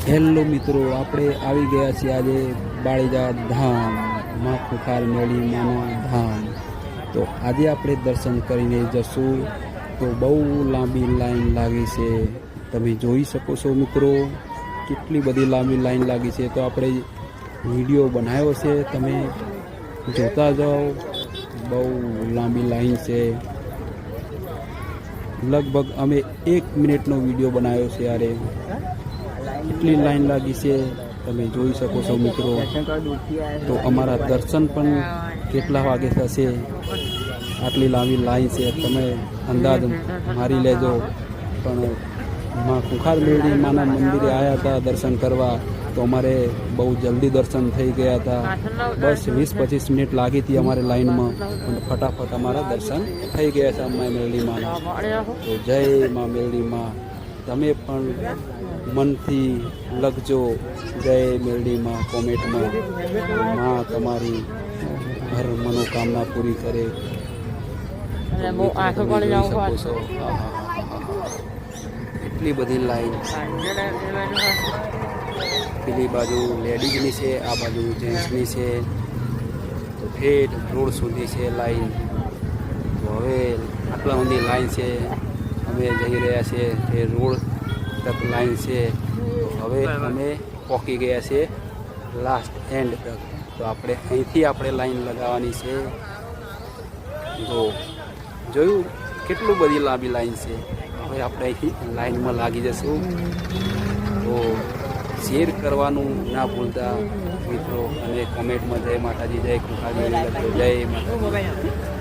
Hello મિત્રો, આપણે આવી ગયા છીએ આજે બાળીજા ધામ, માં ખુખાર મેળી માના ધામ. તો આજે આપણે દર્શન કરીને જશું. તો બહુ લાંબી લાઈન લાગી છે, તમે જોઈ શકો છો મિત્રો, કેટલી બધી લાંબી લાઈન લાગી છે. તો આપણે વિડીયો બનાવ્યો છે, તમે જોતા જાઓ. બહુ લાંબી લાઈન છે, લગભગ અમે 1 મિનિટનો વિડીયો બનાવ્યો છે. યારે એટલી લાઈન લાગી છે, તમે જોઈ શકો છો મિત્રો. તો અમારા દર્શન પણ કેટલા વાગે થશે, આટલી લાંબી લાઈન છે, તમે અંદાજ મારી લેજો. પણ માં ખુખાર મેળી માના મંદિરે આવ્યા હતા દર્શન કરવા, તો અમારે બહુ જલ્દી દર્શન થઈ ગયા હતા. બસ 20-25 મિનિટ લાગી હતી અમારે લાઈનમાં, અને ફટાફટ અમારા દર્શન થઈ ગયા છે મા મેળી માના. તો જય મા મેળી માં. તમે પણ મનથી લખજો જય મેળી માં કોમેન્ટમાં. માં તમારી હર મનોકામના પૂરી કરે. એટલી બધી લાઈન, પેલી બાજુ લેડીઝની છે, આ બાજુ જેન્ટ્સની છે. તો ઠેઠ રોડ સુધી છે લાઈન. તો હવે આટલા બધી લાઈન છે, અમે જઈ રહ્યા છીએ તે રોડ તક લાઈન છે. તો હવે અમે પહોંચી ગયા છે લાસ્ટ એન્ડ તક. તો આપણે અહીંથી આપણે લાઈન લગાવવાની છે. તો જોયું કેટલું બધી લાંબી લાઈન છે. હવે આપણે અહીંથી લાઈનમાં લાગી જશું. તો શેર કરવાનું ના ભૂલતા મિત્રો, અને કોમેન્ટમાં જય માતાજી, જય ખુખાર મેળી લખજો. જય માતાજી.